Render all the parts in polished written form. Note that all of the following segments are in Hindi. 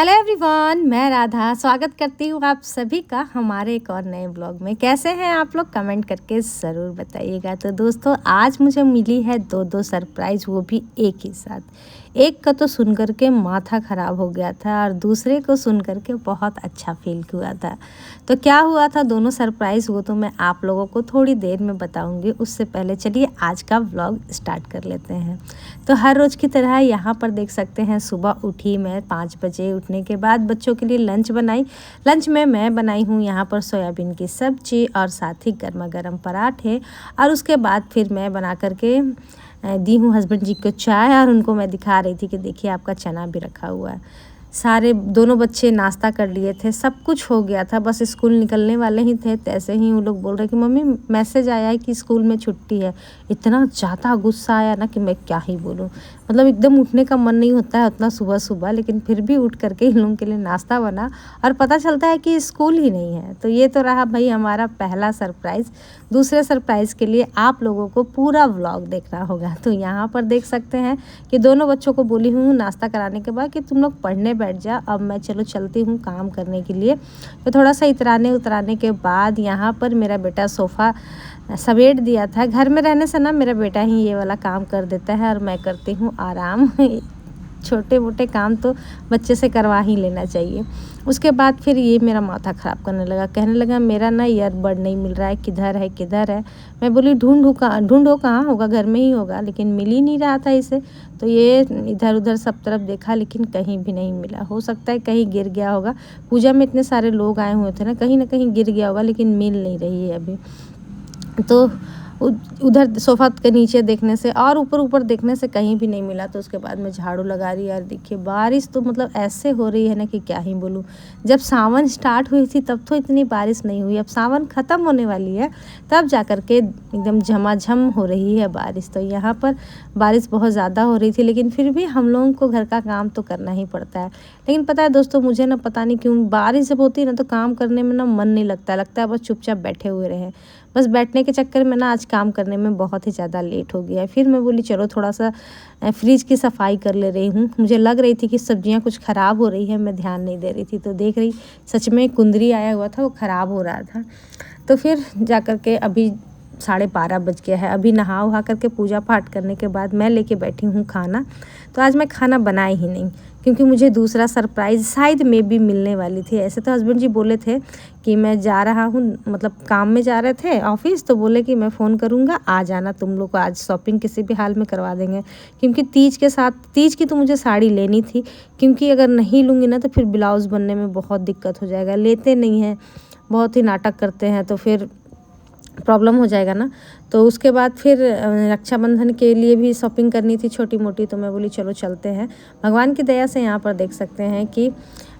हेलो एवरीवन, मैं राधा स्वागत करती हूँ आप सभी का हमारे एक और नए ब्लॉग में। कैसे हैं आप लोग, कमेंट करके ज़रूर बताइएगा। तो दोस्तों, आज मुझे मिली है दो सरप्राइज़, वो भी एक ही साथ। एक का तो सुन कर के माथा ख़राब हो गया था और दूसरे को सुन कर के बहुत अच्छा फील हुआ था। तो क्या हुआ था दोनों सरप्राइज़, वो तो मैं आप लोगों को थोड़ी देर में बताऊँगी। उससे पहले चलिए आज का व्लॉग स्टार्ट कर लेते हैं। तो हर रोज़ की तरह यहाँ पर देख सकते हैं, सुबह उठी मैं 5 बजे। उठने के बाद बच्चों के लिए लंच बनाई। लंच में मैं बनाई हूँ यहाँ पर सोयाबीन की सब्ज़ी और साथ ही गर्मा गर्म पराठे। और उसके बाद फिर मैं बना करके दी हूँ हस्बैंड जी को चाय, और उनको मैं दिखा रही थी कि देखिए आपका चना भी रखा हुआ है। सारे दोनों बच्चे नाश्ता कर लिए थे, सब कुछ हो गया था, बस स्कूल निकलने वाले ही थे। तैसे ही वो लोग बोल रहे कि मम्मी मैसेज आया है कि स्कूल में छुट्टी है। इतना ज़्यादा गुस्सा आया ना कि मैं क्या ही बोलूँ। मतलब एकदम उठने का मन नहीं होता है उतना सुबह सुबह, लेकिन फिर भी उठ करके इन लोगों के लिए नाश्ता बना और पता चलता है कि स्कूल ही नहीं है। तो ये तो रहा भाई हमारा पहला सरप्राइज़। दूसरे सरप्राइज़ के लिए आप लोगों को पूरा व्लॉग देखना होगा। तो यहाँ पर देख सकते हैं कि दोनों बच्चों को बोली हूँ नाश्ता कराने के बाद कि तुम लोग पढ़ने बैठ जा, अब मैं चलो चलती हूँ काम करने के लिए। तो थोड़ा सा इतराने उतराने के बाद यहाँ पर मेरा बेटा सोफ़ा समेट दिया था। घर में रहने से ना मेरा बेटा ही ये वाला काम कर देता है और मैं करती हूँ आराम। छोटे मोटे काम तो बच्चे से करवा ही लेना चाहिए। उसके बाद फिर ये मेरा माथा ख़राब करने लगा, कहने लगा मेरा ना ईयरबड नहीं मिल रहा है, किधर है किधर है। मैं बोली ढूंढो कहाँ होगा, घर में ही होगा, लेकिन मिल ही नहीं रहा था इसे। तो ये इधर उधर सब तरफ देखा, लेकिन कहीं भी नहीं मिला। हो सकता है कहीं गिर गया होगा, पूजा में इतने सारे लोग आए हुए थे ना कहीं गिर गया होगा, लेकिन मिल नहीं रही है अभी। तो उधर सोफ़ा के नीचे देखने से और ऊपर देखने से कहीं भी नहीं मिला। तो उसके बाद मैं झाड़ू लगा रही। यार देखिए बारिश तो मतलब ऐसे हो रही है ना कि क्या ही बोलूँ। जब सावन स्टार्ट हुई थी तब तो इतनी बारिश नहीं हुई, अब सावन ख़त्म होने वाली है तब जा कर के एकदम झमाझम हो रही है बारिश। तो यहाँ पर बारिश बहुत ज़्यादा हो रही थी, लेकिन फिर भी हम लोगों को घर का काम तो करना ही पड़ता है। लेकिन पता है दोस्तों, मुझे ना पता नहीं क्यों बारिश जब होती है ना तो काम करने में ना मन नहीं लगता है बस चुपचाप बैठे हुए रहें। बस बैठने के चक्कर में ना आज काम करने में बहुत ही ज़्यादा लेट हो गया। फिर मैं बोली चलो थोड़ा सा फ्रिज की सफाई कर ले रही हूँ। मुझे लग रही थी कि सब्जियाँ कुछ ख़राब हो रही है, मैं ध्यान नहीं दे रही थी। तो देख रही सच में कुंदरी आया हुआ था, वो ख़राब हो रहा था। तो फिर जा कर के अभी 12:30 बज गया है। अभी नहा वहा करके पूजा पाठ करने के बाद मैं लेके बैठी हूँ खाना। तो आज मैं खाना बनाई ही नहीं, क्योंकि मुझे दूसरा सरप्राइज़ शायद में भी मिलने वाली थी। ऐसे तो हस्बैंड जी बोले थे कि मैं जा रहा हूँ, मतलब काम में जा रहे थे ऑफिस, तो बोले कि मैं फ़ोन करूँगा आ जाना, तुम लोग को आज शॉपिंग किसी भी हाल में करवा देंगे। क्योंकि तीज की तो मुझे साड़ी लेनी थी, क्योंकि अगर नहीं लूँगी ना तो फिर ब्लाउज़ बनने में बहुत दिक्कत हो जाएगा। लेते नहीं हैं, बहुत ही नाटक करते हैं, तो फिर प्रॉब्लम हो जाएगा ना। तो उसके बाद फिर रक्षाबंधन के लिए भी शॉपिंग करनी थी छोटी मोटी। तो मैं बोली चलो चलते हैं। भगवान की दया से यहाँ पर देख सकते हैं कि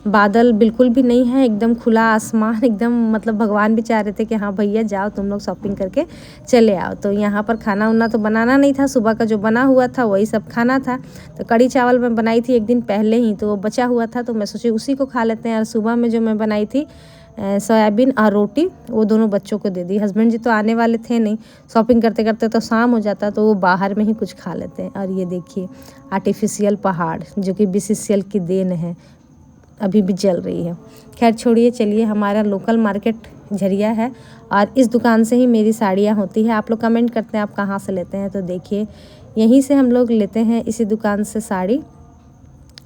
बादल बिल्कुल भी नहीं है, एकदम खुला आसमान, एकदम मतलब भगवान भी चाह रहे थे कि हाँ भैया जाओ तुम लोग शॉपिंग करके चले आओ। तो यहाँ पर खाना उना तो बनाना नहीं था, सुबह का जो बना हुआ था वही सब खाना था। तो कढ़ी चावल मैं बनाई थी एक दिन पहले ही, तो वो बचा हुआ था, तो मैं सोची उसी को खा लेते हैं। और सुबह में जो मैं बनाई थी सोयाबीन और रोटी, वो दोनों बच्चों को दे दी। हस्बैंड जी तो आने वाले थे नहीं, शॉपिंग करते करते तो शाम हो जाता, तो वो बाहर में ही कुछ खा लेते हैं। और ये देखिए आर्टिफिशियल पहाड़ जो कि बीसीसीएल की देन है, अभी भी जल रही है। खैर छोड़िए, चलिए हमारा लोकल मार्केट झरिया है और इस दुकान से ही मेरी साड़ियाँ होती है। आप लोग कमेंट करते हैं आप कहाँ से लेते हैं, तो देखिए यहीं से हम लोग लेते हैं, इसी दुकान से साड़ी।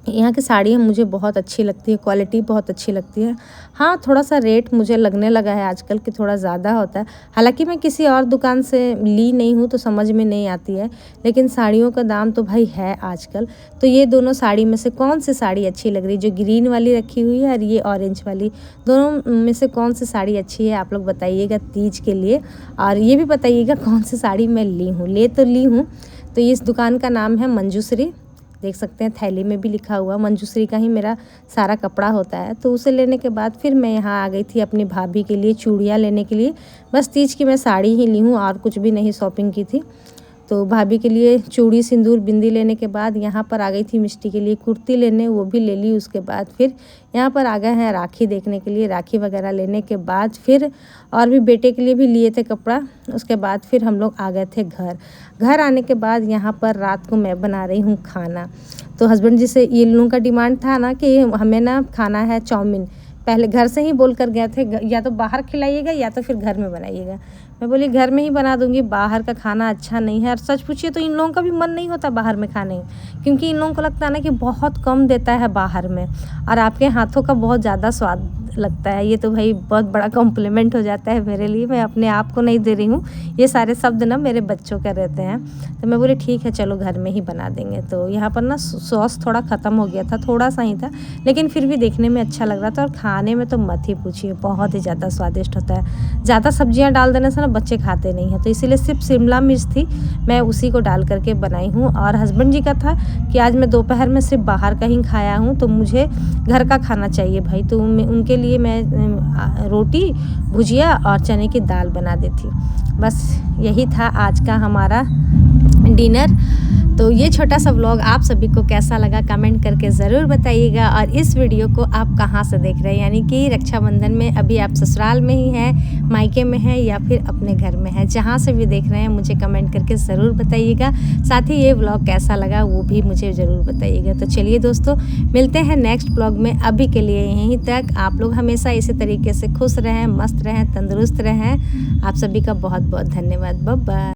यहाँ की साड़ियाँ मुझे बहुत अच्छी लगती है, क्वालिटी बहुत अच्छी लगती है। हाँ, थोड़ा सा रेट मुझे लगने लगा है आजकल कि थोड़ा ज़्यादा होता है। हालांकि मैं किसी और दुकान से ली नहीं हूँ तो समझ में नहीं आती है, लेकिन साड़ियों का दाम तो भाई है आजकल। तो ये दोनों साड़ी में से कौन सी साड़ी अच्छी लग रही है, जो ग्रीन वाली रखी हुई है और ये ऑरेंज वाली, दोनों में से कौन सी साड़ी अच्छी है आप लोग बताइएगा तीज के लिए। और ये भी बताइएगा कौन सी साड़ी मैं ले तो ली हूँ। तो इस दुकान का नाम है मंजूश्री। देख सकते हैं थैली में भी लिखा हुआ, मंजूश्री का ही मेरा सारा कपड़ा होता है। तो उसे लेने के बाद फिर मैं यहाँ आ गई थी अपनी भाभी के लिए चूड़ियाँ लेने के लिए। बस तीज की मैं साड़ी ही ली हूँ और कुछ भी नहीं शॉपिंग की थी। तो भाभी के लिए चूड़ी सिंदूर बिंदी लेने के बाद यहाँ पर आ गई थी मिष्टी के लिए कुर्ती लेने, वो भी ले ली। उसके बाद फिर यहाँ पर आ गए हैं राखी देखने के लिए। राखी वगैरह लेने के बाद फिर और भी बेटे के लिए भी लिए थे कपड़ा। उसके बाद फिर हम लोग आ गए थे घर आने के बाद यहाँ पर रात को मैं बना रही हूँ खाना। तो हस्बैंड जी से ये लोगों का डिमांड था ना कि हमें ना खाना है चाउमीन। पहले घर से ही बोल कर गए थे या तो बाहर खिलाइएगा या तो फिर घर में बनाइएगा। मैं बोली घर में ही बना दूंगी, बाहर का खाना अच्छा नहीं है। और सच पूछिए तो इन लोगों का भी मन नहीं होता बाहर में खाने, क्योंकि इन लोगों को लगता है ना कि बहुत कम देता है बाहर में और आपके हाथों का बहुत ज़्यादा स्वाद लगता है। ये तो भाई बहुत बड़ा कॉम्प्लीमेंट हो जाता है मेरे लिए। मैं अपने आप को नहीं दे रही हूँ, ये सारे शब्द ना मेरे बच्चों के रहते हैं। तो मैं बोली ठीक है चलो घर में ही बना देंगे। तो यहाँ पर ना सॉस थोड़ा ख़त्म हो गया था, थोड़ा सा ही था, लेकिन फिर भी देखने में अच्छा लग रहा था और खाने में तो मत ही पूछिए, बहुत ही ज़्यादा स्वादिष्ट होता है। ज़्यादा सब्जियाँ डाल देने से ना बच्चे खाते नहीं हैं, तो इसीलिए सिर्फ शिमला मिर्च थी, मैं उसी को डाल करके बनाई हूँ। और हस्बैंड जी का था कि आज मैं दोपहर में सिर्फ बाहर का ही खाया हूँ, तो मुझे घर का खाना चाहिए भाई। तो उनके लिए मैं रोटी भुजिया और चने की दाल बना दी थी। बस यही था आज का हमारा डिनर। तो ये छोटा सा व्लॉग आप सभी को कैसा लगा कमेंट करके ज़रूर बताइएगा। और इस वीडियो को आप कहाँ से देख रहे हैं, यानी कि रक्षाबंधन में अभी आप ससुराल में ही हैं, मायके में हैं या फिर अपने घर में हैं, जहाँ से भी देख रहे हैं मुझे कमेंट करके ज़रूर बताइएगा। साथ ही ये व्लॉग कैसा लगा वो भी मुझे ज़रूर बताइएगा। तो चलिए दोस्तों, मिलते हैं नेक्स्ट व्लॉग में। अभी के लिए यहीं तक। आप लोग हमेशा इसी तरीके से खुश रहें, मस्त रहें, तंदुरुस्त रहें। आप सभी का बहुत बहुत धन्यवाद। Bye bye.